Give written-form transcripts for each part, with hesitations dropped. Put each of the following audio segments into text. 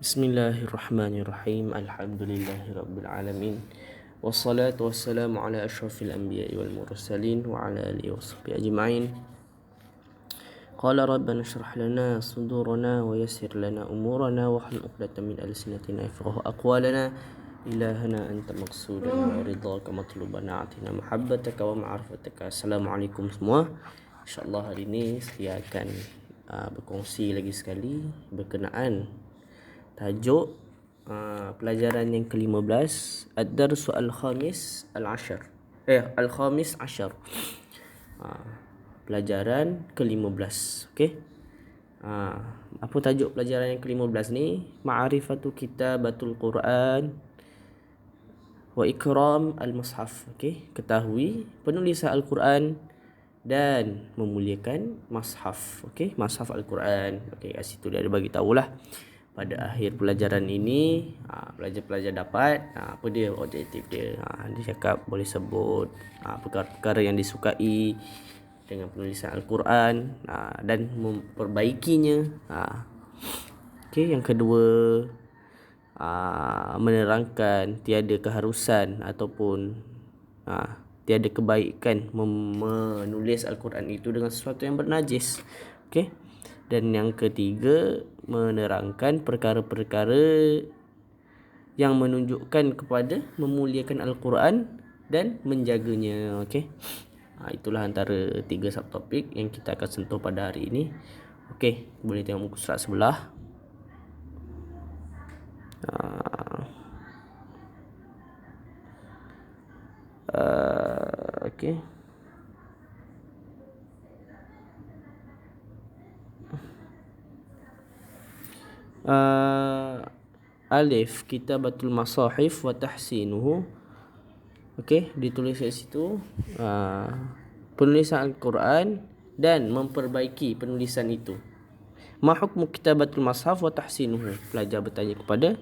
Bismillahirrahmanirrahim. Alhamdulillahirabbil alamin. Wassalatu wassalamu ala asyrafil anbiya'i wal mursalin wa ala alihi washabbihi ajma'in. Qala rabbana shrah lana sudurana wa yassir lana umurana wa hlul 'uqdatam min alsinatina yafqahu aqwalana. Ilahana anta maqsudana wa ridhaka matlubana atina mahabbataka wa ma'rifataka. Assalamualaikum semua. InsyaAllah hari ini saya akan berkongsi lagi sekali berkenaan tajuk pelajaran yang ke-15, Ad-Darsu Al-Khamis Al-Ashar. Al-Khamis Ashar. Pelajaran ke-15. Okey. Apa tajuk pelajaran yang ke-15 ni? Ma'rifatu Kitabatul Quran wa Ikram Al-Mushaf. Okey, ketahui penulisan Al-Quran dan memuliakan mushaf. Okey, mushaf Al-Quran. Okey, kat situ dia ada bagi tahulah. Pada akhir pelajaran ini, pelajar-pelajar dapat apa dia objektif dia. Dia cakap boleh sebut perkara-perkara yang disukai dengan penulisan Al-Quran dan memperbaikinya. Okey, yang kedua, menerangkan tiada keharusan ataupun tiada kebaikan menulis Al-Quran itu dengan sesuatu yang bernajis. Okey. Dan yang ketiga, menerangkan perkara-perkara yang menunjukkan kepada memuliakan Al-Quran dan menjaganya. Okey. Itulah antara 3 subtopik yang kita akan sentuh pada hari ini. Okey, boleh tengok muka surat sebelah. Okey. Alif, Kitabatul Masahif wa Tahsinuhu. Okey, ditulis kat situ penulisan Al-Quran dan memperbaiki penulisan itu. Ma hukmu Kitabatul Mashaf wa Tahsinuhu? Pelajar bertanya kepada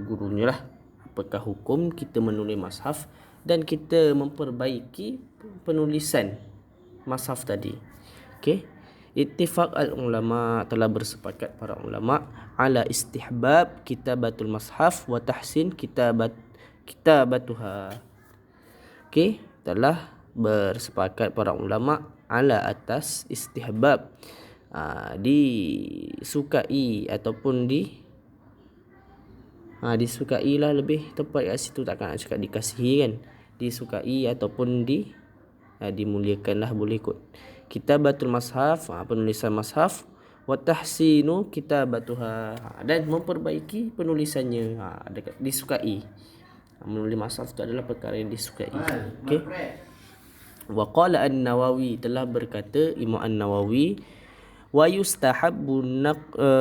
gurunya lah, apakah hukum kita menulis mushaf dan kita memperbaiki penulisan mushaf tadi. Okey. Ittifaq al-ulama, telah bersepakat para ulama ala istihbab kitabatul mushaf wa tahsin kitabatuha. Okey, telah bersepakat para ulama ala atas istihbab, disukai ataupun disukai lah lebih tepat kat situ, takkan nak cakap dikasihi kan. Disukai ataupun dimuliakan lah, boleh kot. Kitabatul Mashaf, penulisan mushaf, wa tahsinu kitabatuha, dan memperbaiki penulisannya, disukai. Menulis mushaf itu adalah perkara yang disukai. Okey. Wa qala An-Nawawi, telah berkata Imam An-Nawawi, wa yustahabbu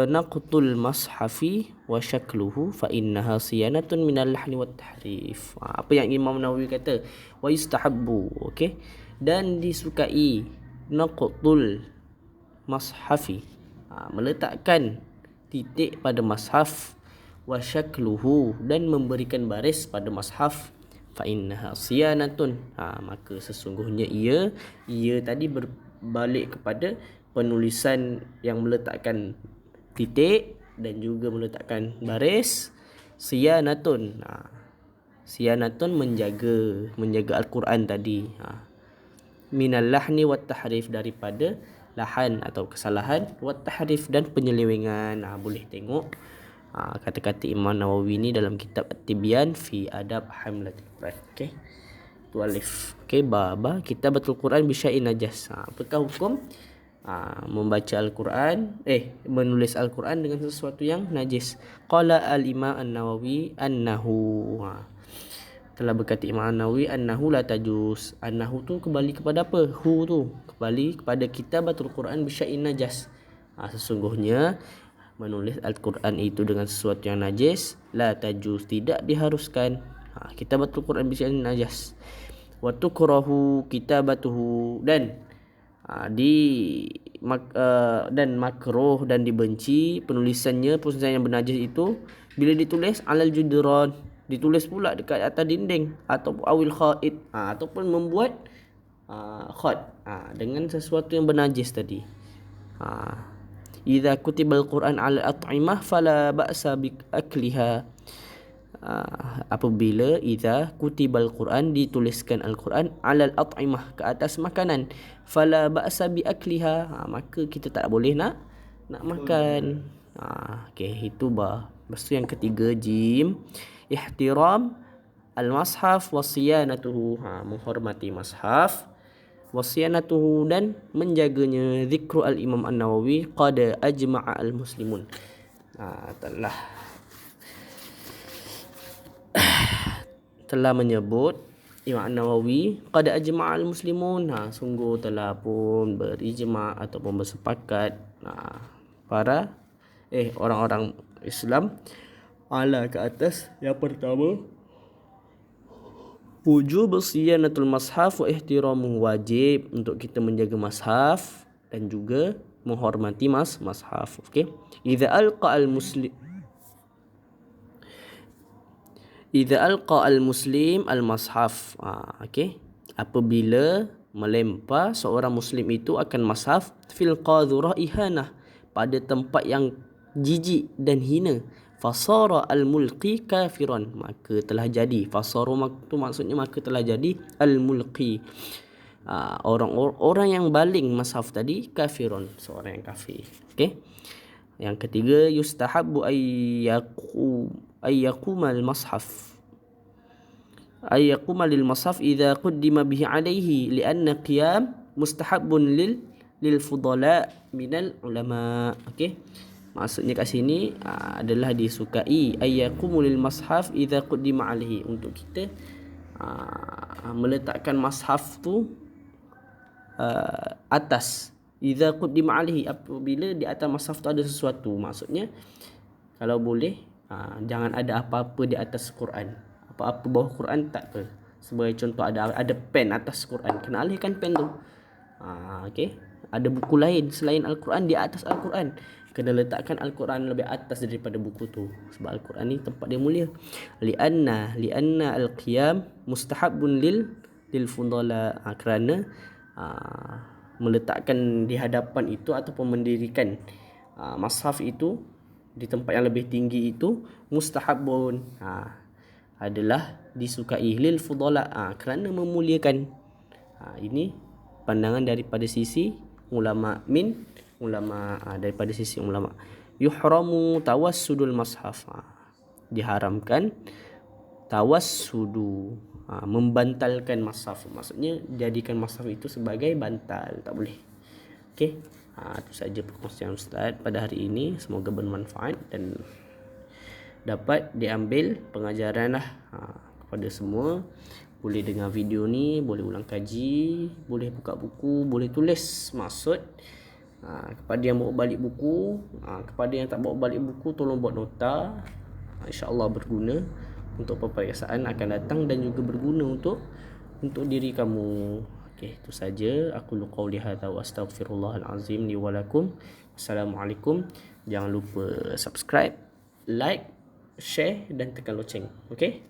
naqtul mashafi wa shakluhu fa innaha siyanatun minal lahni wat tahrif. Apa yang Imam Nawawi kata? Wa yustahabbu, okey, dan disukai naqtul mashafi, meletakkan titik pada mushaf, wa shakluhu, dan memberikan baris pada mushaf, fa innaha siyanatun, maka sesungguhnya ia tadi berbalik kepada penulisan yang meletakkan titik dan juga meletakkan baris. Siyanatun, siyanatun menjaga Al-Quran tadi. Minal lahni wat tahrif, daripada lahan atau kesalahan, wat tahrif, dan penyelewengan. Boleh tengok kata-kata Imam Nawawi ni dalam kitab At-Tibyan fi Adab Hamlatul Quran. Okey, tu alif. Okey, baba Kitabatul Quran bi syai'in najas. Apakah hukum membaca Al-Quran, menulis Al-Quran dengan sesuatu yang najis? Qala al-Imam An-Nawawi annahu, telah berkata Imam An-Nawawi, annahu la tajuz. Annahu tu kembali kepada apa? Hu tu kembali kepada Kitabatul Quran bi syai'in najas. Sesungguhnya menulis Al-Quran itu dengan sesuatu yang najis, la tajuz, tidak diharuskan. Kitabatul Quran bi syai'in najas. Wa tukrahu kitabatuhu, dan dan makruh dan dibenci penulisan yang bernajis itu bila ditulis alal judran, ditulis pula dekat atas dinding, atau awil khaid, ataupun membuat khat dengan sesuatu yang bernajis tadi. idza kutibal Quran 'ala at'imah fala ba'sa bi akliha. Apabila idza kutibal Quran, dituliskan Al-Quran, 'alal at'imah, ke atas makanan, fala ba'sa bi akliha, maka kita tak boleh nak makan. Okey, itu ba. Lepas tu yang ketiga, jim, ihtiram al-mashaf wa siyanatuhu, menghormati mashaf, wa siyanatuhu, dan menjaganya. Zikru al-Imam An-Nawawi qad ajma'a al-muslimun, telah menyebut Imam An-Nawawi qad ajma'a al-muslimun, sungguh telah pun berijma' ataupun bersepakat para orang-orang Islam ala, ke atas yang pertama, wujub siyanatul mashaf wa ihtiramu, wajib untuk kita menjaga mashaf dan juga menghormati mashaf. Okey, idza alqa al-muslim al-mashaf, okey, apabila melempar seorang muslim itu akan mashaf, fil qadhurah ihanah, pada tempat yang jijik dan hina, fasara al-mulqi kafiran, maka telah jadi, fasara tu maksudnya maka telah jadi, al-mulqi, orang yang baling mashaf tadi, kafiran, seorang yang kafir. Okey, yang ketiga, yustahabbu ayyaquma al-mashaf, ayyaquma lil mashaf idza quddima bihi alayhi, lianna qiyam mustahabbun lil fudala minal ulama. Okey, maksudnya kat sini adalah disukai ayyaqumu lil mashaf idza quddima alayhi, untuk kita meletakkan mashaf tu atas, idza quddima alayhi, apabila di atas mashaf tu ada sesuatu. Maksudnya kalau boleh jangan ada apa-apa di atas Quran, apa-apa bawah Quran tak apa. Sebagai contoh, ada pen atas Quran, kena alihkan pen tu. Okey, ada buku lain selain Al-Quran di atas Al-Quran, kena letakkan Al-Quran lebih atas daripada buku tu, sebab Al-Quran ni tempat dia mulia. Lianna al-qiyam mustahabbun lil fudala, kerana meletakkan di hadapan itu ataupun mendirikan mashaf itu di tempat yang lebih tinggi itu, mustahabbun, adalah disukai, lil fudala, kerana memuliakan. Ini pandangan daripada sisi ulama, daripada sisi ulama. Yuhramu tawassudul mashaf, diharamkan tawassudu, membantalkan mashaf, maksudnya jadikan mashaf itu sebagai bantal, tak boleh. Okey, itu saja perkongsian Ustaz pada hari ini, semoga bermanfaat dan dapat diambil pengajaran lah kepada semua. Boleh dengar video ni, boleh ulang kaji, boleh buka buku, boleh tulis maksud. Kepada yang bawa balik buku, kepada yang tak bawa balik buku, tolong buat nota. InsyaAllah berguna untuk peperiksaan akan datang dan juga berguna untuk diri kamu. Okey, itu saja. Aku qauli hadza wa astaghfirullahal azim li wa lakum. Assalamualaikum. Jangan lupa subscribe, like, share dan tekan loceng. Okey?